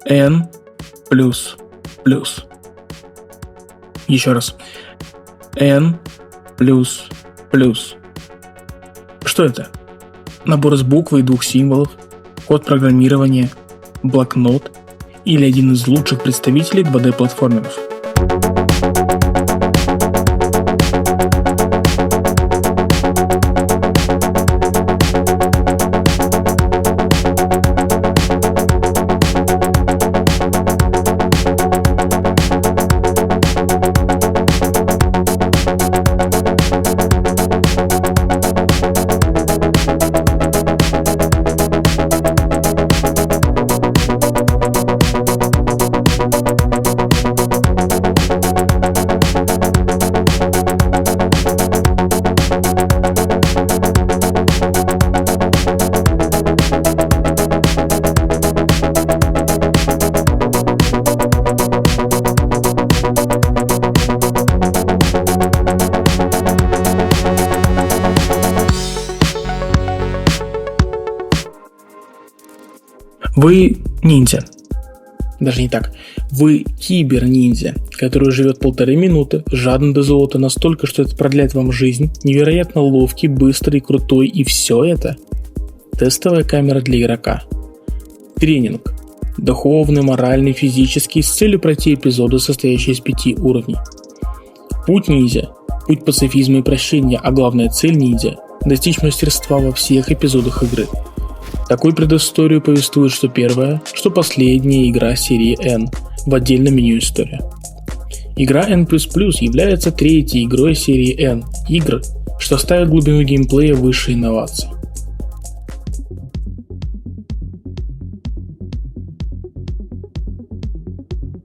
N++. Еще раз. N++. Что это? Набор из букв и двух символов, код программирования, блокнот или один из лучших представителей 2D-платформеров? Вы ниндзя. Даже не так. Вы кибер-ниндзя, который живет 1,5 минуты, жадный до золота настолько, что это продляет вам жизнь, невероятно ловкий, быстрый, крутой, и все это тестовая камера для игрока. Тренинг. Духовный, моральный, физический, с целью пройти эпизоды, состоящие из 5 уровней. Путь ниндзя. Путь пацифизма и прощения, а главная цель ниндзя – достичь мастерства во всех эпизодах игры. Такую предысторию повествует что первая, что последняя игра серии N в отдельном меню история. Игра N++ является третьей игрой серии N игр, что ставит глубину геймплея выше инноваций.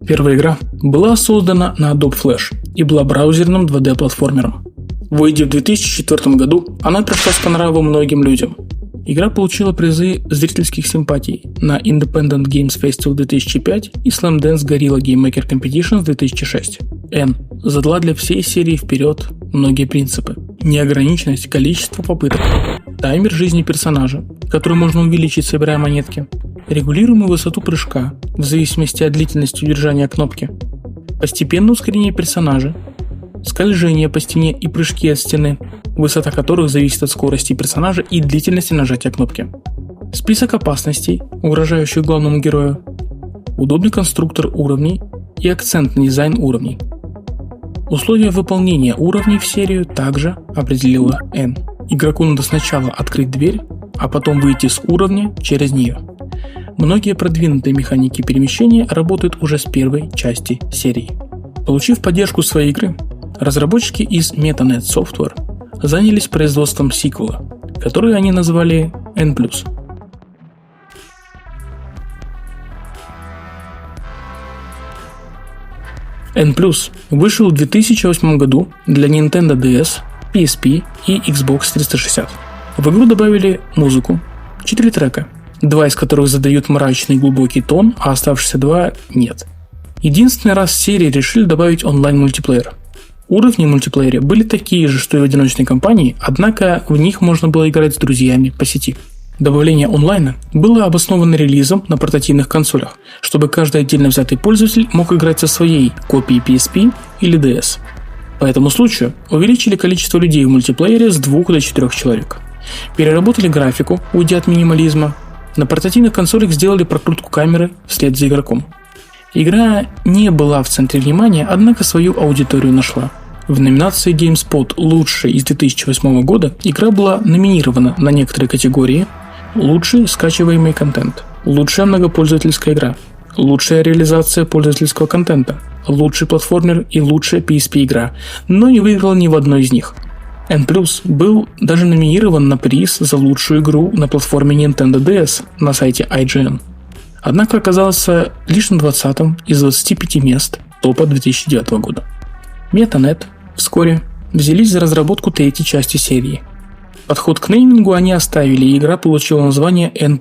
Первая игра была создана на Adobe Flash и была браузерным 2D-платформером. Выйдя в 2004 году, она пришлась по нраву многим людям. Игра получила призы зрительских симпатий на Independent Games Festival 2005 и Slam Dance Guerrilla Game Maker Competitions 2006. N задала для всей серии вперед многие принципы. Неограниченность количества попыток, таймер жизни персонажа, который можно увеличить, собирая монетки, регулируемую высоту прыжка в зависимости от длительности удержания кнопки, постепенное ускорение персонажа, скольжение по стене и прыжки от стены, высота которых зависит от скорости персонажа и длительности нажатия кнопки. Список опасностей, угрожающих главному герою, удобный конструктор уровней и акцентный дизайн уровней. Условия выполнения уровней в серию также определила N. Игроку надо сначала открыть дверь, а потом выйти с уровня через нее. Многие продвинутые механики перемещения работают уже с первой части серии. Получив поддержку своей игры, разработчики из MetaNet Software занялись производством сиквела, который они назвали N+. N+ вышел в 2008 году для Nintendo DS, PSP и Xbox 360. В игру добавили музыку, 4 трека, 2 из которых задают мрачный глубокий тон, а оставшиеся 2 нет. Единственный раз в серии решили добавить онлайн-мультиплеер. Уровни в мультиплеере были такие же, что и в одиночной кампании, однако в них можно было играть с друзьями по сети. Добавление онлайна было обосновано релизом на портативных консолях, чтобы каждый отдельно взятый пользователь мог играть со своей копией PSP или DS. По этому случаю увеличили количество людей в мультиплеере с 2 до 4 человек. Переработали графику, уйдя от минимализма. На портативных консолях сделали прокрутку камеры вслед за игроком. Игра не была в центре внимания, однако свою аудиторию нашла. В номинации GameSpot «Лучший» из 2008 года игра была номинирована на некоторые категории: «Лучший скачиваемый контент», «Лучшая многопользовательская игра», «Лучшая реализация пользовательского контента», «Лучший платформер» и «Лучшая PSP-игра», но не выиграла ни в одной из них. N+ был даже номинирован на приз за лучшую игру на платформе Nintendo DS на сайте IGN. Однако оказался лишь на 20-м из 25 мест топа 2009 года. MetaNet вскоре взялись за разработку третьей части серии. Подход к неймингу они оставили, и игра получила название N++.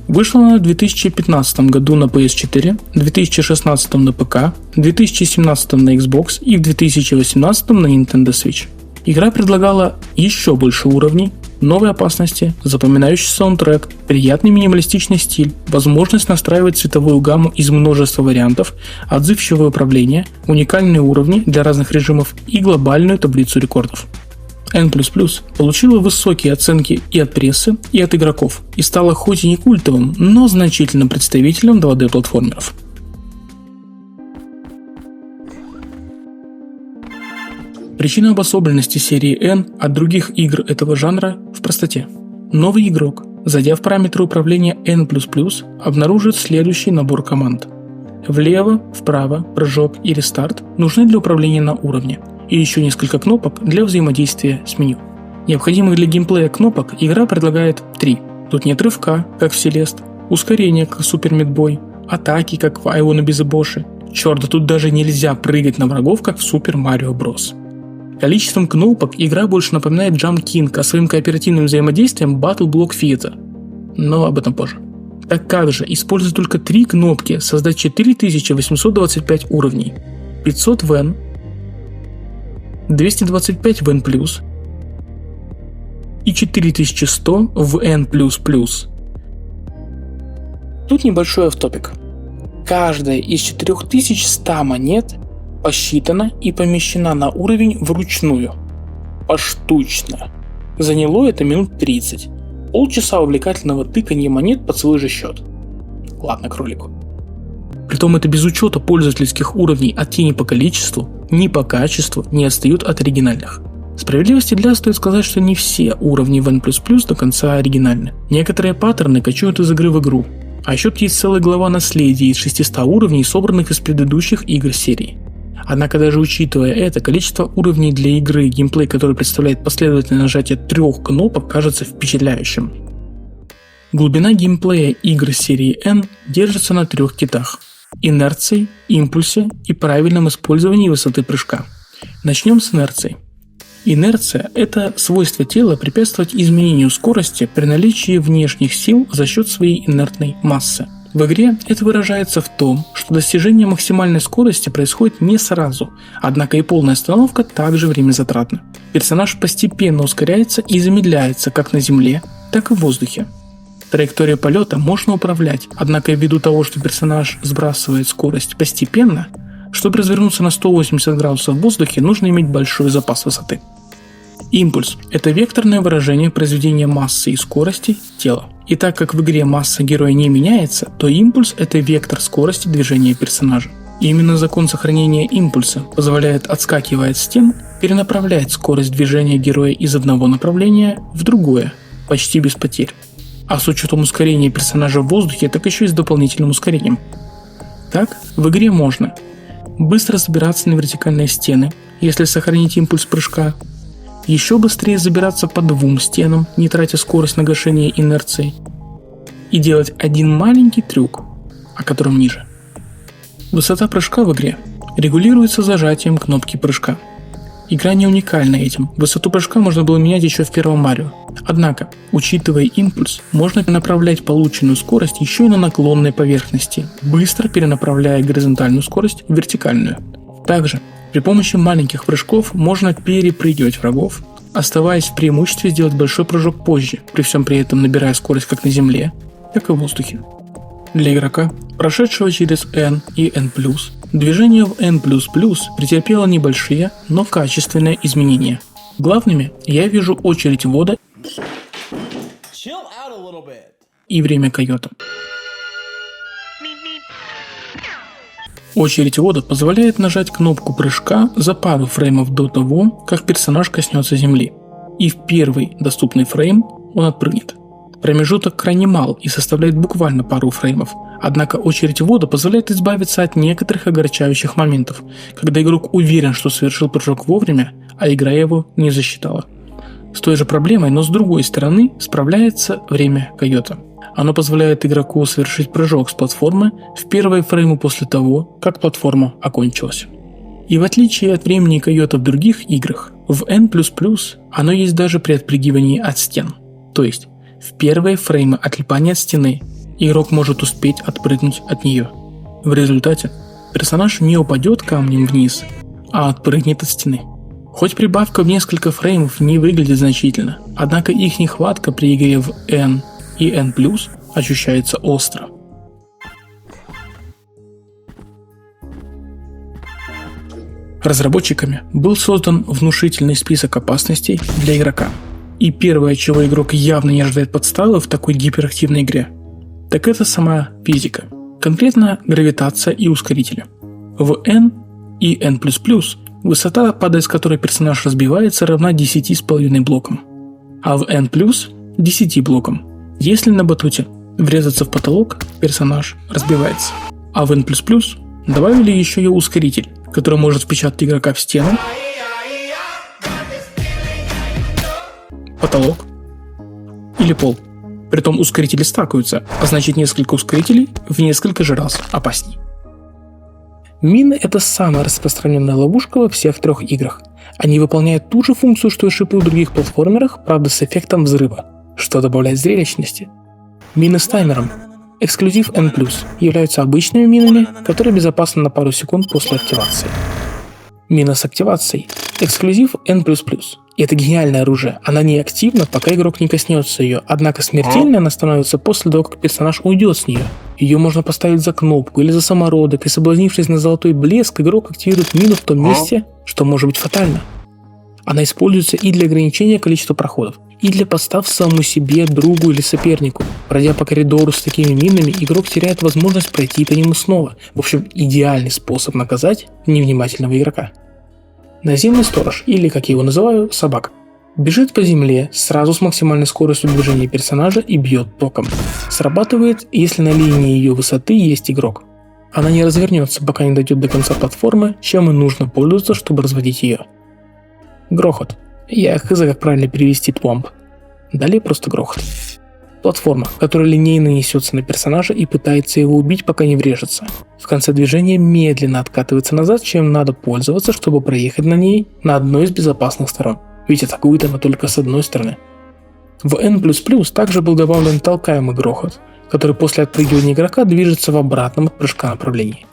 Вышла она в 2015 году на PS4, в 2016 на ПК, в 2017 на Xbox и в 2018 на Nintendo Switch. Игра предлагала еще больше уровней, Новые опасности, запоминающийся саундтрек, приятный минималистичный стиль, возможность настраивать цветовую гамму из множества вариантов, отзывчивое управление, уникальные уровни для разных режимов и глобальную таблицу рекордов. N++ получила высокие оценки и от прессы, и от игроков, и стала хоть и не культовым, но значительным представителем 2D-платформеров. Причина обособленности серии N от других игр этого жанра в простоте. Новый игрок, зайдя в параметры управления N++, обнаружит следующий набор команд. Влево, вправо, прыжок и рестарт нужны для управления на уровне, и еще несколько кнопок для взаимодействия с меню. Необходимых для геймплея кнопок игра предлагает 3. Тут нет рывка, как в Celeste, ускорения, как в Super Meat Boy, атаки, как в I Wanna Be the Boss. Черт, да тут даже нельзя прыгать на врагов, как в Super Mario Bros. Количеством кнопок игра больше напоминает Jump King, а своим кооперативным взаимодействием Battle Block Theater. Но об этом позже. Так как же, используя только 3 кнопки, создать 4825 уровней, 500 в N, 225 в N+, и 4100 в N++. Тут небольшой офф-топик. Каждая из 4100 монет посчитана и помещена на уровень вручную, поштучно. Заняло это минут 30. Полчаса увлекательного тыкания монет под свой же счет. Ладно, кролику. Притом это без учета пользовательских уровней от тени по количеству, ни по качеству не отстают от оригинальных. Справедливости для стоит сказать, что не все уровни в N++ до конца оригинальны. Некоторые паттерны кочуют из игры в игру. А еще тут есть целая глава наследия из 600 уровней, собранных из предыдущих игр серии. Однако даже учитывая это, количество уровней для игры, геймплей, который представляет последовательное нажатие 3 кнопок, кажется впечатляющим. Глубина геймплея игр серии N держится на 3 китах – инерции, импульсе и правильном использовании высоты прыжка. Начнем с инерции. Инерция – это свойство тела препятствовать изменению скорости при наличии внешних сил за счет своей инертной массы. В игре это выражается в том, что достижение максимальной скорости происходит не сразу, однако и полная остановка также времязатратна. Персонаж постепенно ускоряется и замедляется как на земле, так и в воздухе. Траекторию полета можно управлять, однако ввиду того, что персонаж сбрасывает скорость постепенно, чтобы развернуться на 180 градусов в воздухе, нужно иметь большой запас высоты. Импульс – это векторное выражение произведения массы и скорости тела. И так как в игре масса героя не меняется, то импульс – это вектор скорости движения персонажа. И именно закон сохранения импульса позволяет, отскакивая от стен, перенаправлять скорость движения героя из одного направления в другое, почти без потерь. А с учетом ускорения персонажа в воздухе, так еще и с дополнительным ускорением. Так, в игре можно быстро забираться на вертикальные стены, если сохранить импульс прыжка, еще быстрее забираться по 2 стенам, не тратя скорость на гашение инерции, и делать один маленький трюк, о котором ниже. Высота прыжка в игре регулируется зажатием кнопки прыжка. Игра не уникальна этим, высоту прыжка можно было менять еще в первом Марио. Однако, учитывая импульс, можно направлять полученную скорость еще и на наклонной поверхности, быстро перенаправляя горизонтальную скорость в вертикальную. Также, при помощи маленьких прыжков можно перепрыгивать врагов, оставаясь в преимуществе сделать большой прыжок позже, при всем при этом набирая скорость как на земле, так и в воздухе. Для игрока, прошедшего через N и N+, движение в N++ претерпело небольшие, но качественные изменения. Главными я вижу очередь ввода и время койота. Очередь ввода позволяет нажать кнопку прыжка за пару фреймов до того, как персонаж коснется земли, и в первый доступный фрейм он отпрыгнет. Промежуток крайне мал и составляет буквально пару фреймов, однако очередь ввода позволяет избавиться от некоторых огорчающих моментов, когда игрок уверен, что совершил прыжок вовремя, а игра его не засчитала. С той же проблемой, но с другой стороны, справляется время койота. Оно позволяет игроку совершить прыжок с платформы в первые фреймы после того, как платформа окончилась. И в отличие от времени койота в других играх, в N++ оно есть даже при отпрыгивании от стен. То есть, в первые фреймы отлипания от стены игрок может успеть отпрыгнуть от нее. В результате персонаж не упадет камнем вниз, а отпрыгнет от стены. Хоть прибавка в несколько фреймов не выглядит значительно, однако их нехватка при игре в N и N+, ощущается остро. Разработчиками был создан внушительный список опасностей для игрока. И первое, чего игрок явно не ожидает подставы в такой гиперактивной игре, так это сама физика, конкретно гравитация и ускорители. В N и N++ высота, падая с которой персонаж разбивается, равна 10,5 блокам, а в N+, 10 блокам. Если на батуте врезаться в потолок, персонаж разбивается. А в N++ добавили еще и ускоритель, который может впечатать игрока в стену, потолок или пол. Притом ускорители стакаются, а значит несколько ускорителей в несколько же раз опасней. Мины – это самая распространенная ловушка во всех трех играх. Они выполняют ту же функцию, что и шипы в других платформерах, правда с эффектом взрыва, что добавляет зрелищности. Мины с таймером, эксклюзив N+, являются обычными минами, которые безопасны на пару секунд после активации. Мина с активацией, эксклюзив N++. И это гениальное оружие, она не активна, пока игрок не коснется ее, однако смертельной она становится после того, как персонаж уйдет с нее. Ее можно поставить за кнопку или за самородок, и соблазнившись на золотой блеск, игрок активирует мину в том месте, что может быть фатально. Она используется и для ограничения количества проходов, и для подстав самому себе, другу или сопернику. Пройдя по коридору с такими минами, игрок теряет возможность пройти по нему снова. В общем, идеальный способ наказать невнимательного игрока. Наземный сторож, или, как я его называю, собака, бежит по земле сразу с максимальной скоростью движения персонажа и бьет током. Срабатывает, если на линии ее высоты есть игрок. Она не развернется, пока не дойдет до конца платформы, чем и нужно пользоваться, чтобы разводить ее. Грохот. Я хз, как правильно перевести твомб. Далее просто грохот. Платформа, которая линейно несется на персонажа и пытается его убить, пока не врежется. В конце движения медленно откатывается назад, чем надо пользоваться, чтобы проехать на ней на одной из безопасных сторон. Ведь атакует она только с одной стороны. В N++ также был добавлен толкаемый грохот, который после отпрыгивания игрока движется в обратном от прыжка направлении.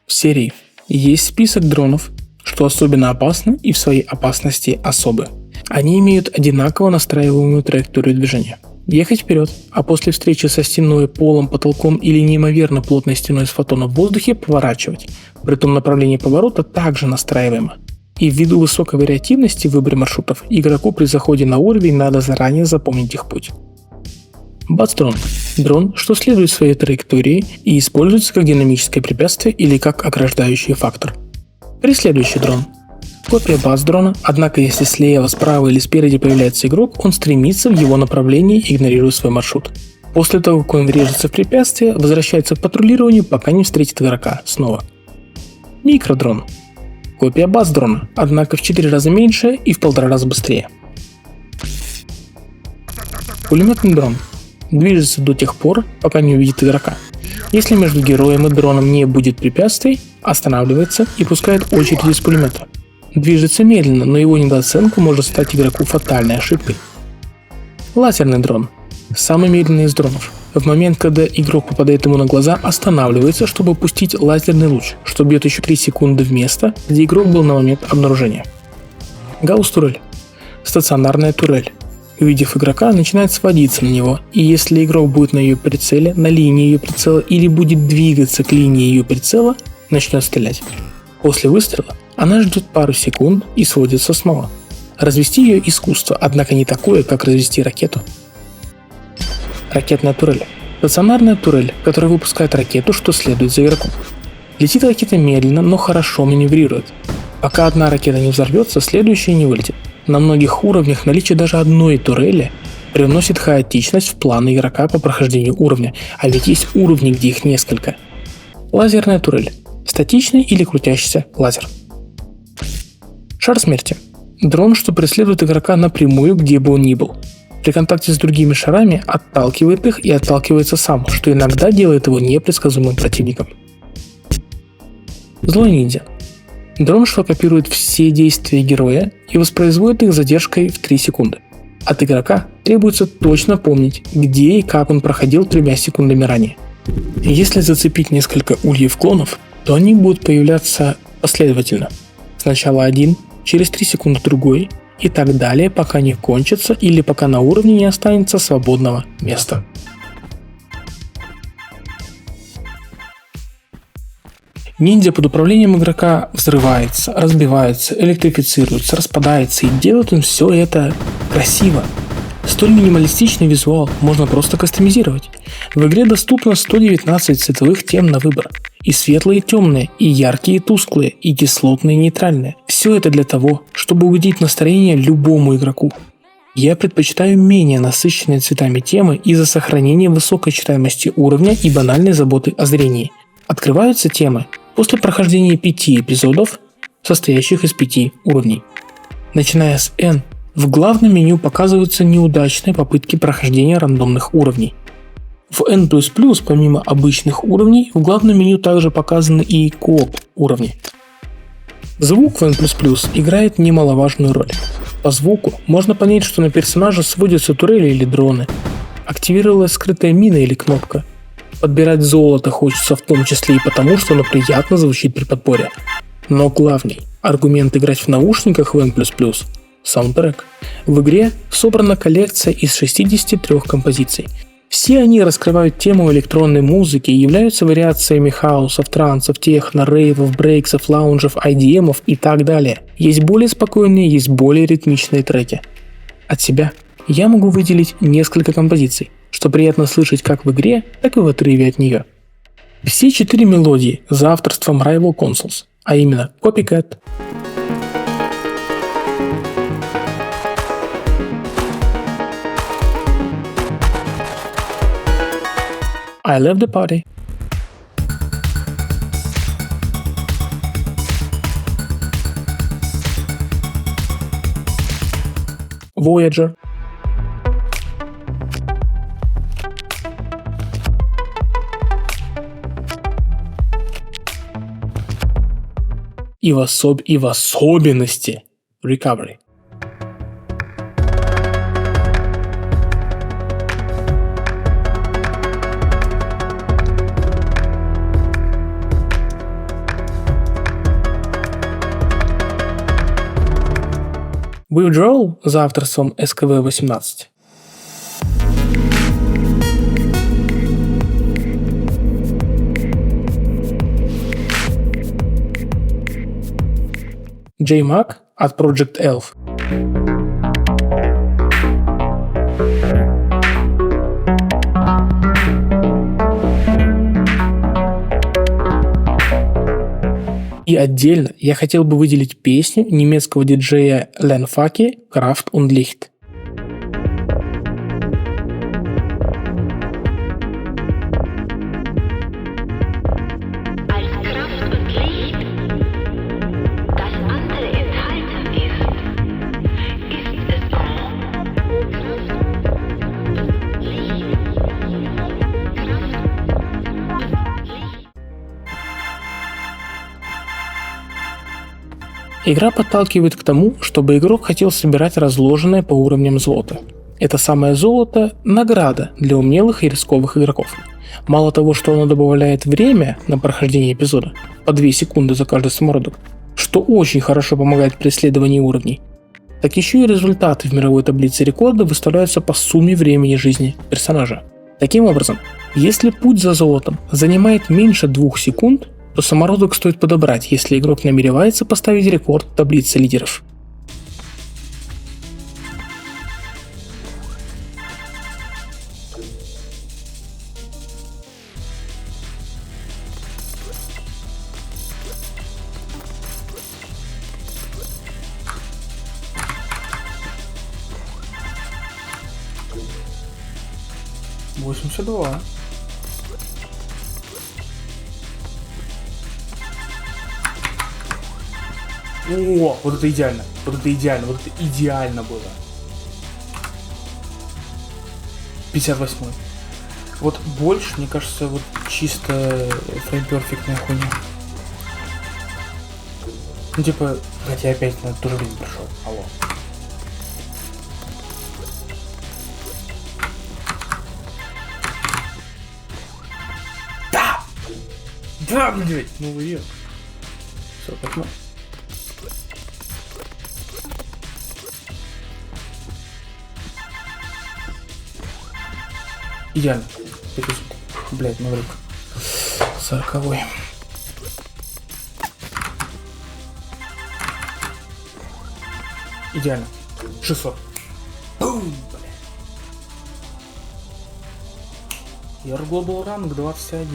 В серии есть список дронов, что особенно опасно и в своей опасности особы. Они имеют одинаково настраиваемую траекторию движения. Ехать вперед, а после встречи со стеной, полом, потолком или неимоверно плотной стеной из фотонов в воздухе поворачивать. Притом направление поворота также настраиваемо. И ввиду высокой вариативности в выборе маршрутов, игроку при заходе на уровень надо заранее запомнить их путь. Бац-дрон. Дрон, что следует своей траектории и используется как динамическое препятствие или как ограждающий фактор. Преследующий дрон. Копия бац-дрона, однако если слева, справа или спереди появляется игрок, он стремится в его направлении, игнорируя свой маршрут. После того, как он врежется в препятствие, возвращается к патрулированию, пока не встретит игрока снова. Микродрон. Копия бац-дрона, однако в 4 раза меньше и в 1,5 раза быстрее. Пулеметный дрон. Движется до тех пор, пока не увидит игрока. Если между героем и дроном не будет препятствий, останавливается и пускает очередь из пулемета. Движется медленно, но его недооценка может стать игроку фатальной ошибкой. Лазерный дрон. Самый медленный из дронов. В момент, когда игрок попадает ему на глаза, останавливается, чтобы пустить лазерный луч, что бьет еще 3 секунды в место, где игрок был на момент обнаружения. Гаусс-турель. Стационарная турель. Увидев игрока, начинает сводиться на него, и если игрок будет на ее прицеле, на линии ее прицела или будет двигаться к линии ее прицела, начнет стрелять. После выстрела она ждет пару секунд и сводится снова. Развести ее искусство, однако не такое, как развести ракету. Ракетная турель. Стационарная турель, которая выпускает ракету, что следует за игроком. Летит ракета медленно, но хорошо маневрирует. Пока одна ракета не взорвется, следующая не вылетит. На многих уровнях наличие даже одной турели привносит хаотичность в планы игрока по прохождению уровня, а ведь есть уровни, где их несколько. Лазерная турель. Статичный или крутящийся лазер. Шар смерти. Дрон, что преследует игрока напрямую, где бы он ни был. При контакте с другими шарами отталкивает их и отталкивается сам, что иногда делает его непредсказуемым противником. Злой ниндзя. Дрон, что копирует все действия героя и воспроизводит их с задержкой в 3 секунды. От игрока требуется точно помнить, где и как он проходил 3 секундами ранее. Если зацепить несколько ульев клонов, то они будут появляться последовательно. Сначала один, через 3 секунды другой и так далее, пока не кончится или пока на уровне не останется свободного места. Ниндзя под управлением игрока взрывается, разбивается, электрифицируется, распадается, и делает он все это красиво. Столь минималистичный визуал можно просто кастомизировать. В игре доступно 119 цветовых тем на выбор. И светлые и темные, и яркие и тусклые, и кислотные и нейтральные. Все это для того, чтобы угодить настроение любому игроку. Я предпочитаю менее насыщенные цветами темы из-за сохранения высокой читаемости уровня и банальной заботы о зрении. Открываются темы после прохождения 5 эпизодов, состоящих из 5 уровней. Начиная с N, в главном меню показываются неудачные попытки прохождения рандомных уровней. В N++, помимо обычных уровней, в главном меню также показаны и кооп уровни. Звук в N++ играет немаловажную роль. По звуку можно понять, что на персонажа сводятся турели или дроны, активировалась скрытая мина или кнопка. Подбирать золото хочется в том числе и потому, что оно приятно звучит при подборе. Но главный аргумент играть в наушниках в N++ – саундтрек. В игре собрана коллекция из 63 композиций. Все они раскрывают тему электронной музыки и являются вариациями хаусов, трансов, техно, рейвов, брейксов, лаунжев, IDM и так далее. Есть более спокойные, есть более ритмичные треки. От себя я могу выделить несколько композиций, что приятно слышать как в игре, так и в отрыве от нее. Все 4 мелодии за авторством Rival Consoles, а именно Copycat, I Love the Party, Voyager, и в особенности Recovery. Withdrawal за авторством SKV-18. J-Mac от Project Elf. И отдельно я хотел бы выделить песню немецкого диджея Len Faki «Kraft und Licht». Игра подталкивает к тому, чтобы игрок хотел собирать разложенное по уровням золото. Это самое золото – награда для умелых и рисковых игроков. Мало того, что оно добавляет время на прохождение эпизода, по 2 секунды за каждый самородок, что очень хорошо помогает при исследовании уровней, так еще и результаты в мировой таблице рекорда выставляются по сумме времени жизни персонажа. Таким образом, если путь за золотом занимает меньше 2 секунд, то самородок стоит подобрать, если игрок намеревается поставить рекорд в таблице лидеров. $82. О, вот это идеально, вот это идеально, вот это идеально было. 58. Вот больше, мне кажется, вот чисто фреймперфектная хуйня. Ну типа, хотя опять на ту же жизнь пришел. Алло. Да! Да, блядь! Ну вы ее. 48. Идеально. Эпизод. Блять, навряд. 40-й. Идеально. 600. Бум, я Global ранг 21.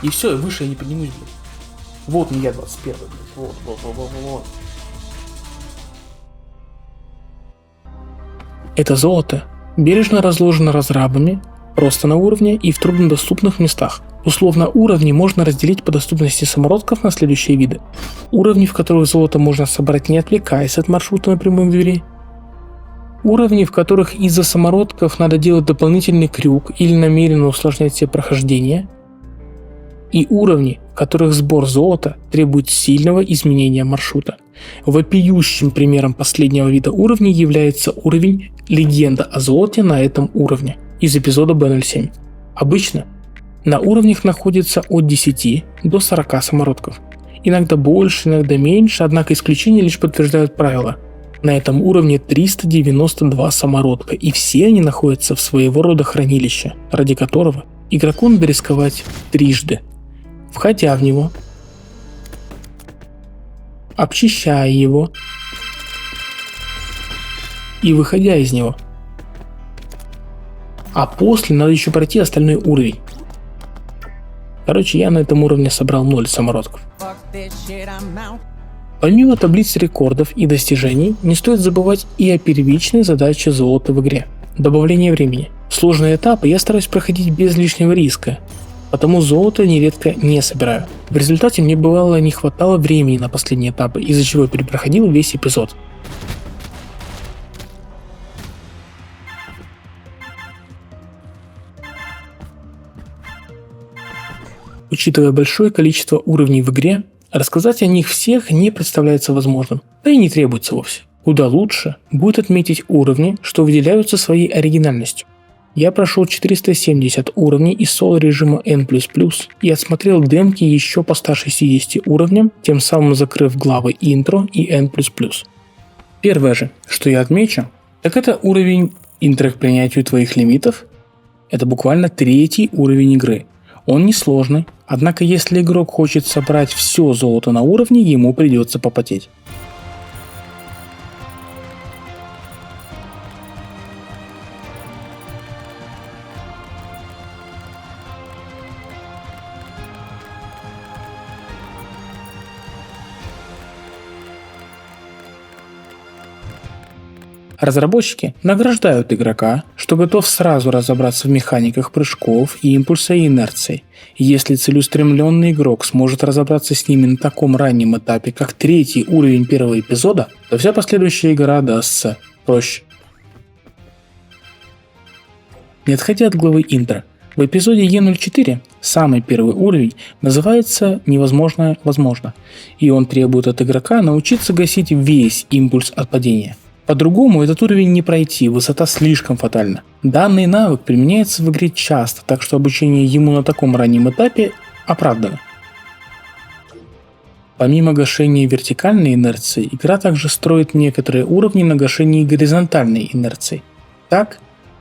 И все, выше я не поднимусь, блядь. Вот не я 21, блядь. Вот. Это золото бережно разложено разрабами, просто на уровне и в труднодоступных местах. Условно уровни можно разделить по доступности самородков на следующие виды. Уровни, в которых золото можно собрать, не отвлекаясь от маршрута напрямую к двери. Уровни, в которых из-за самородков надо делать дополнительный крюк или намеренно усложнять себе прохождение. И уровни, в которых сбор золота требует сильного изменения маршрута. Вопиющим примером последнего вида уровней является уровень «Легенда о золоте на этом уровне» из эпизода B07. Обычно на уровнях находится от 10 до 40 самородков. Иногда больше, иногда меньше, однако исключения лишь подтверждают правило. На этом уровне 392 самородка, и все они находятся в своего рода хранилище, ради которого игроку надо рисковать трижды. Входя в него, обчищая его и выходя из него. А после надо еще пройти остальной уровень. Короче, я на этом уровне собрал 0 самородков. Помимо таблиц рекордов и достижений, не стоит забывать и о первичной задаче золота в игре – добавление времени. Сложные этапы я стараюсь проходить без лишнего риска, потому золото нередко не собираю. В результате мне бывало не хватало времени на последние этапы, из-за чего я перепроходил весь эпизод. Учитывая большое количество уровней в игре, рассказать о них всех не представляется возможным, да и не требуется вовсе. Куда лучше будет отметить уровни, что выделяются своей оригинальностью. Я прошел 470 уровней из соло-режима N++ и отсмотрел демки еще по 160 уровням, тем самым закрыв главы интро и N++. Первое же, что я отмечу, так это уровень интро к принятию твоих лимитов. Это буквально 3-й уровень игры. Он несложный, однако если игрок хочет собрать все золото на уровне, ему придется попотеть. Разработчики награждают игрока, что готов сразу разобраться в механиках прыжков, импульса и инерции. Если целеустремленный игрок сможет разобраться с ними на таком раннем этапе, как 3-й уровень первого эпизода, то вся последующая игра дастся проще. Не отходя от главы интро, в эпизоде Е04 самый первый уровень называется «Невозможное возможно», и он требует от игрока научиться гасить весь импульс от падения. По-другому этот уровень не пройти, высота слишком фатальна. Данный навык применяется в игре часто, так что обучение ему на таком раннем этапе оправдано. Помимо гашения вертикальной инерции, игра также строит некоторые уровни на гашении горизонтальной инерции. Так,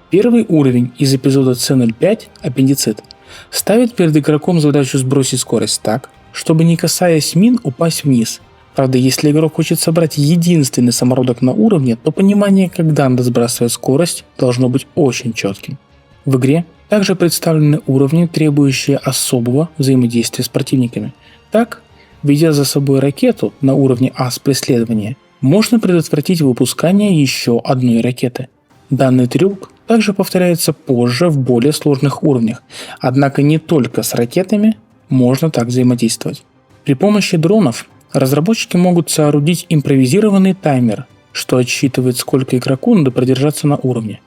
первый уровень из эпизода C05 «Аппендицит» ставит перед игроком задачу сбросить скорость так, чтобы не касаясь мин упасть вниз. Правда, если игрок хочет собрать единственный самородок на уровне, то понимание, когда надо сбрасывать скорость, должно быть очень четким. В игре также представлены уровни, требующие особого взаимодействия с противниками. Так, ведя за собой ракету на уровне ас преследования, можно предотвратить выпускание еще одной ракеты. Данный трюк также повторяется позже в более сложных уровнях, однако не только с ракетами можно так взаимодействовать. При помощи дронов разработчики могут соорудить импровизированный таймер, что отсчитывает, сколько игроку надо продержаться на уровне.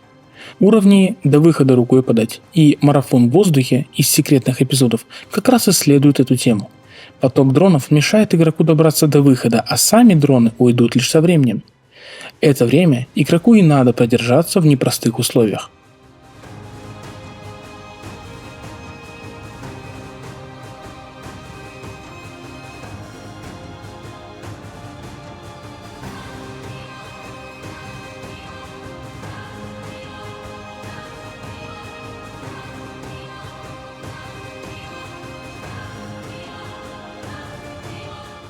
Уровни «До выхода рукой подать» и «Марафон в воздухе» из секретных эпизодов как раз исследуют эту тему. Поток дронов мешает игроку добраться до выхода, а сами дроны уйдут лишь со временем. Это время игроку и надо продержаться в непростых условиях.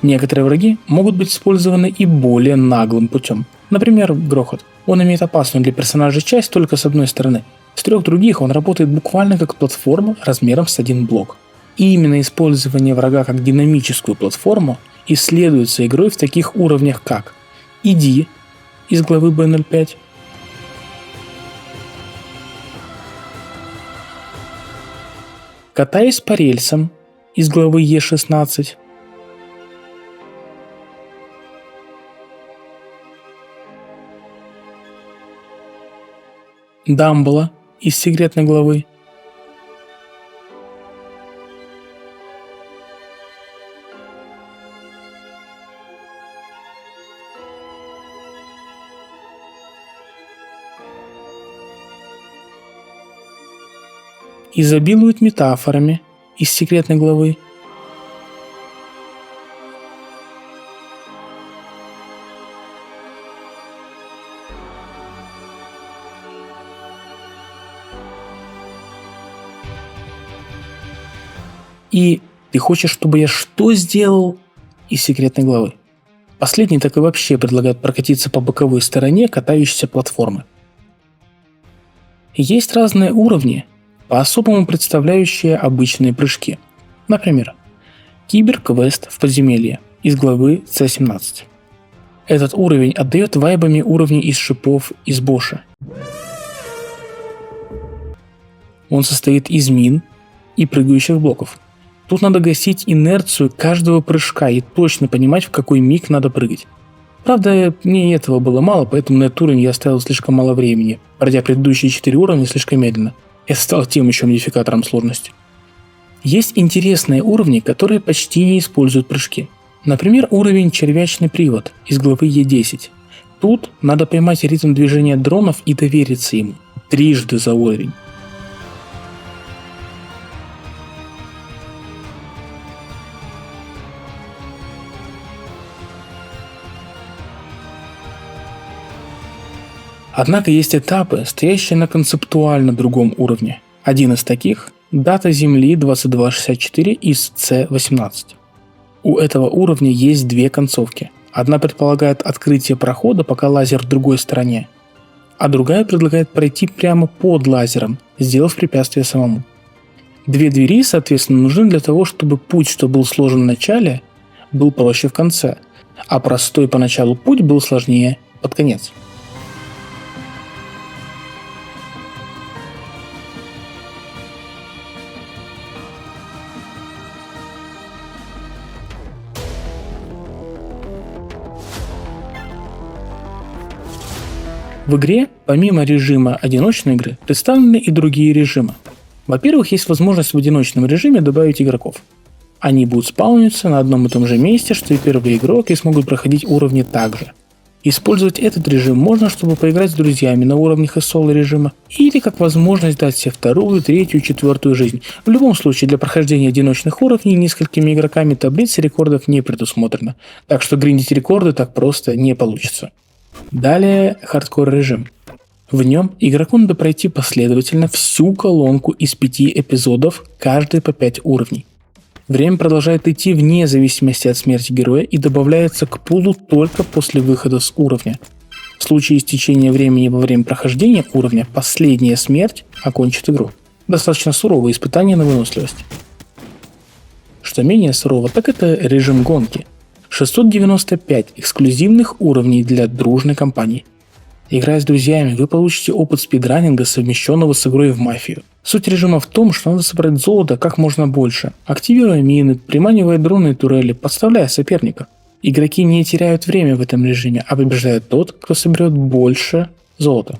Некоторые враги могут быть использованы и более наглым путем. Например, грохот. Он имеет опасную для персонажа часть только с одной стороны. С 3 других он работает буквально как платформа размером с один блок. И именно использование врага как динамическую платформу исследуется игрой в таких уровнях как «Иди» из главы B05, «Катаясь по рельсам» из главы Е16, «Дамбола» из секретной главы, изобилует метафорами из секретной главы, и «Ты хочешь, чтобы я что сделал?» из секретной главы. Последний так и вообще предлагает прокатиться по боковой стороне катающейся платформы. Есть разные уровни, по-особому представляющие обычные прыжки. Например, киберквест в подземелье из главы C17. Этот уровень отдает вайбами уровней из шипов из Боша. Он состоит из мин и прыгающих блоков. Тут надо гасить инерцию каждого прыжка и точно понимать, в какой миг надо прыгать. Правда, мне этого было мало, поэтому на этот уровень я оставил слишком мало времени, пройдя предыдущие 4 уровня слишком медленно. Это стало тем еще модификатором сложности. Есть интересные уровни, которые почти не используют прыжки. Например, уровень «Червячный привод» из главы Е10. Тут надо поймать ритм движения дронов и довериться ему. 3 за уровень. Однако есть этапы, стоящие на концептуально другом уровне. Один из таких – дата Земли 2264 из C18. У этого уровня есть 2 концовки. Одна предполагает открытие прохода, пока лазер в другой стороне, а другая предлагает пройти прямо под лазером, сделав препятствие самому. 2 двери, соответственно, нужны для того, чтобы путь, что был сложен в начале, был проще в конце, а простой поначалу путь был сложнее под конец. В игре, помимо режима одиночной игры, представлены и другие режимы. Во-первых, есть возможность в одиночном режиме добавить игроков. Они будут спауниться на одном и том же месте, что и первый игрок, и смогут проходить уровни также. Использовать этот режим можно, чтобы поиграть с друзьями на уровнях из соло-режима, или как возможность дать себе 2-ю, 3-ю, 4-ю жизнь. В любом случае, для прохождения одиночных уровней несколькими игроками таблицы рекордов не предусмотрено, так что гриндить рекорды так просто не получится. Далее хардкор режим. В нем игроку надо пройти последовательно всю колонку из 5 эпизодов, каждый по 5 уровней. Время продолжает идти вне зависимости от смерти героя и добавляется к пулу только после выхода с уровня. В случае истечения времени во время прохождения уровня, последняя смерть окончит игру. Достаточно суровое испытание на выносливость. Что менее сурово, так это режим гонки. 695 эксклюзивных уровней для дружной компании. Играя с друзьями, вы получите опыт спидранинга, совмещенного с игрой в мафию. Суть режима в том, что надо собрать золото как можно больше, активируя мины, приманивая дроны и турели, подставляя соперника. Игроки не теряют время в этом режиме, а побеждает тот, кто соберет больше золота.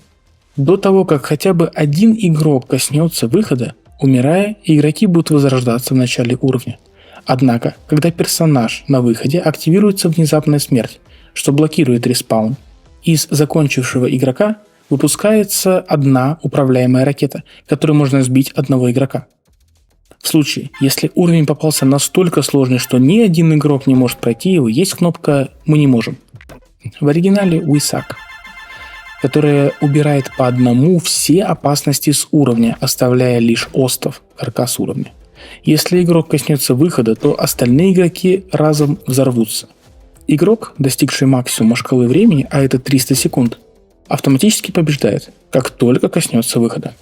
До того, как хотя бы один игрок коснется выхода, умирая, игроки будут возрождаться в начале уровня. Однако, когда персонаж на выходе, активируется внезапная смерть, что блокирует респаун. Из закончившего игрока выпускается одна управляемая ракета, которой можно сбить одного игрока. В случае, если уровень попался настолько сложный, что ни один игрок не может пройти его, есть кнопка «Мы не можем». В оригинале «We suck», которая убирает по одному все опасности с уровня, оставляя лишь остов, каркас уровня. Если игрок коснется выхода, то остальные игроки разом взорвутся. Игрок, достигший максимума шкалы времени, а это 300 секунд, автоматически побеждает, как только коснется выхода.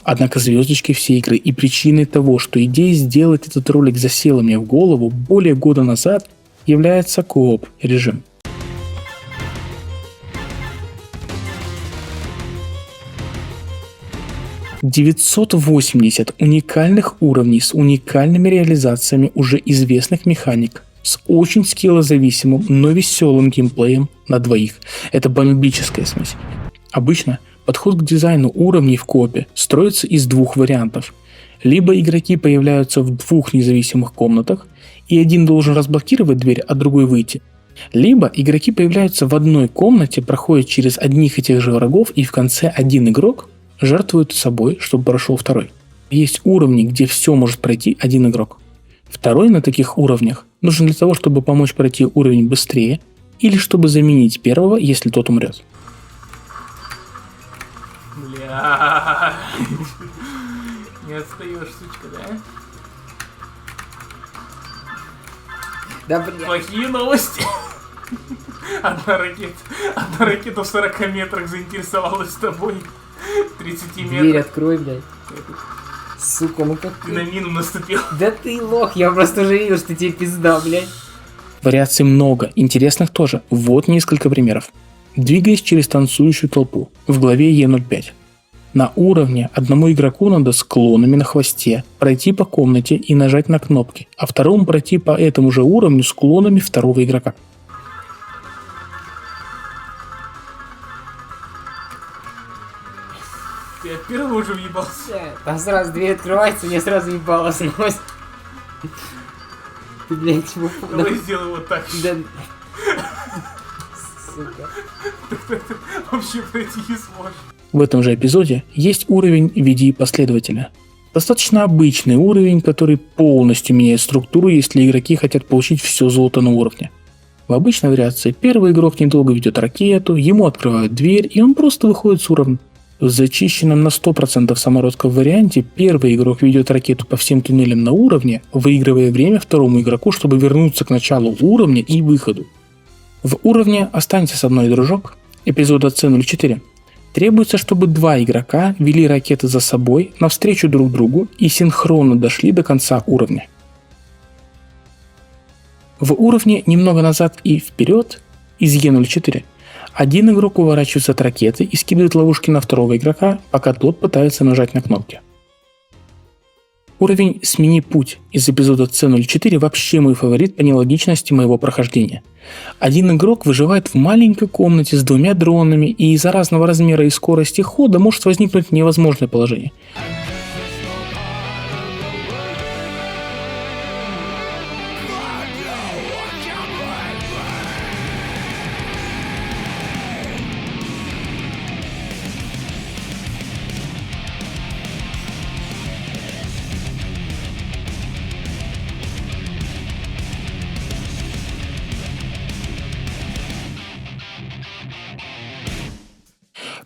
Однако звездочкой всей игры и причиной того, что идея сделать этот ролик засела мне в голову более года назад, является кооп режим. «980 уникальных уровней с уникальными реализациями уже известных механик, с очень скиллозависимым, но веселым геймплеем на двоих. Это бомбическая смесь. Обычно подход к дизайну уровней в коопе строится из двух вариантов. Либо игроки появляются в двух независимых комнатах, и один должен разблокировать дверь, а другой выйти. Либо игроки появляются в одной комнате, проходят через одних и тех же врагов, и в конце один игрок жертвует собой, чтобы прошел второй. Есть уровни, где все может пройти один игрок. Второй на таких уровнях нужен для того, чтобы помочь пройти уровень быстрее, или чтобы заменить первого, если тот умрет. Бля. Не отстаешь, сучка, да? Да блин. Плохие новости. Одна ракета в 40 метрах заинтересовалась тобой. 30 метров. Дверь открой, блядь. Сука, ну как Ты на мину наступил. Да ты лох, я просто уже видел, что тебе пизда, блядь. Вариаций много, интересных тоже. Вот несколько примеров. Двигаясь через танцующую толпу в главе Е05. На уровне одному игроку надо с клонами на хвосте пройти по комнате и нажать на кнопки, а второму пройти по этому же уровню с клонами второго игрока. Ты от первого уже въебался. Там сразу дверь открывается, мне сразу ебало сносит. Ты, блядь, чего? Давай сделай вот так. Да. Сука. Вообще пройти не сможешь. В этом же эпизоде есть уровень «Веди последователя». Достаточно обычный уровень, который полностью меняет структуру, если игроки хотят получить все золото на уровне. В обычной вариации первый игрок недолго ведет ракету, ему открывают дверь, и он просто выходит с уровня. В зачищенном на 100% самородков варианте первый игрок ведет ракету по всем туннелям на уровне, выигрывая время второму игроку, чтобы вернуться к началу уровня и выходу. В уровне «Останься со мной, дружок» эпизода C04 требуется, чтобы два игрока вели ракеты за собой навстречу друг другу и синхронно дошли до конца уровня. В уровне «Немного назад и вперед» из Е04 один игрок уворачивается от ракеты и скидывает ловушки на второго игрока, пока тот пытается нажать на кнопки. Уровень «Смени путь» из эпизода C04 вообще мой фаворит по нелогичности моего прохождения. Один игрок выживает в маленькой комнате с двумя дронами, и из-за разного размера и скорости хода может возникнуть невозможное положение.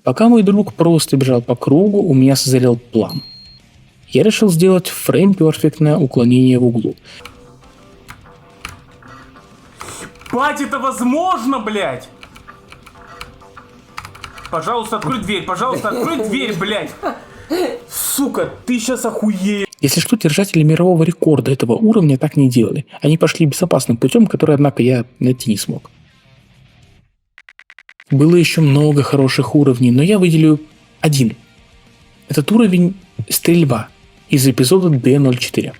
Пока мой друг просто бежал по кругу, у меня созрел план. Я решил сделать фрейм-перфектное уклонение в углу. Бать, это возможно, блядь! Пожалуйста, открой дверь, блядь! Сука, ты сейчас охуеешь! Если что, держатели мирового рекорда этого уровня так не делали. Они пошли безопасным путем, который, однако, я найти не смог. Было еще много хороших уровней, но я выделю один. Этот уровень «Стрельба» из эпизода D04.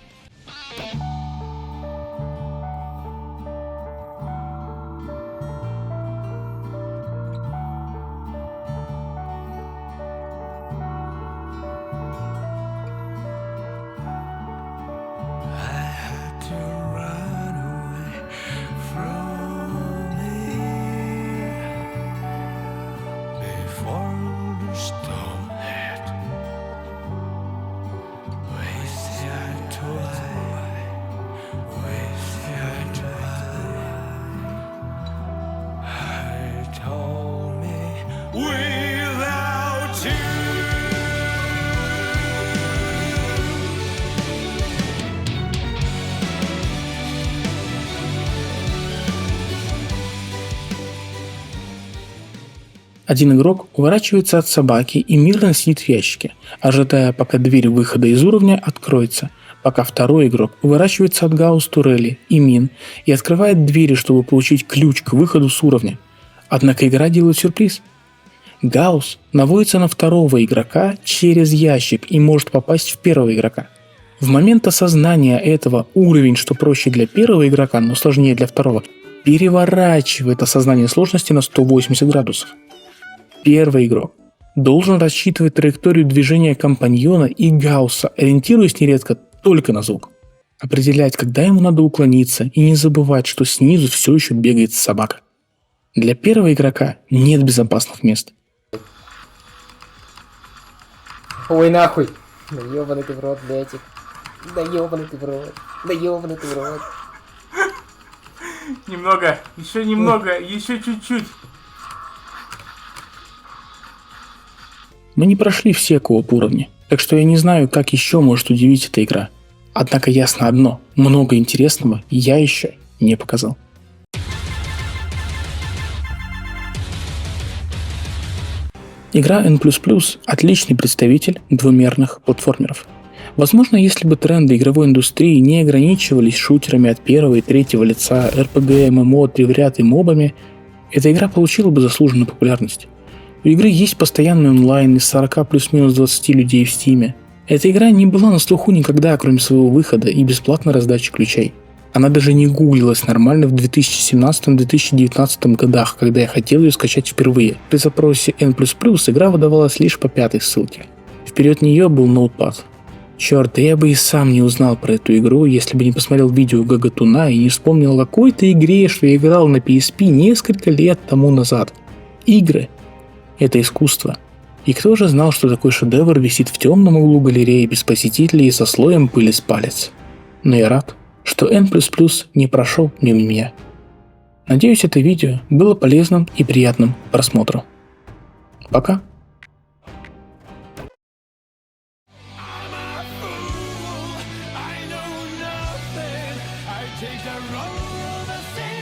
Один игрок уворачивается от собаки и мирно сидит в ящике, ожидая, пока дверь выхода из уровня откроется, пока второй игрок уворачивается от гаусс-турелей и мин и открывает двери, чтобы получить ключ к выходу с уровня. Однако игра делает сюрприз. Гаусс наводится на второго игрока через ящик и может попасть в первого игрока. В момент осознания этого уровень, что проще для первого игрока, но сложнее для второго, переворачивает осознание сложности на 180 градусов. Первый игрок должен рассчитывать траекторию движения компаньона и Гаусса, ориентируясь нередко только на звук. Определять, когда ему надо уклониться, и не забывать, что снизу все еще бегает собака. Для первого игрока нет безопасных мест. Ой, нахуй. Да ёбаный ты в рот, блядик. Да ёбаный ты в рот. Да ёбаный ты в рот. Немного, еще чуть-чуть. Мы не прошли все кооп уровни, так что я не знаю, как еще может удивить эта игра. Однако ясно одно, много интересного я еще не показал. Игра N++ отличный представитель двумерных платформеров. Возможно, если бы тренды игровой индустрии не ограничивались шутерами от первого и третьего лица, RPG, MMO, 3 в ряд и мобами, эта игра получила бы заслуженную популярность. У игры есть постоянный онлайн из 40 плюс-минус 20 людей в Стиме. Эта игра не была на слуху никогда, кроме своего выхода и бесплатной раздачи ключей. Она даже не гуглилась нормально в 2017-2019 годах, когда я хотел ее скачать впервые. При запросе N++ игра выдавалась лишь по 5-й ссылке. Вперед нее был ноутпад. Черт, я бы и сам не узнал про эту игру, если бы не посмотрел видео Гагатуна и не вспомнил о какой-то игре, что я играл на PSP несколько лет тому назад. Игры — это искусство. И кто же знал, что такой шедевр висит в темном углу галереи без посетителей и со слоем пыли с палец. Но я рад, что N++ не прошел мимо меня. Надеюсь, это видео было полезным и приятным к просмотру. Пока. I know nothing. I take the road of the sea.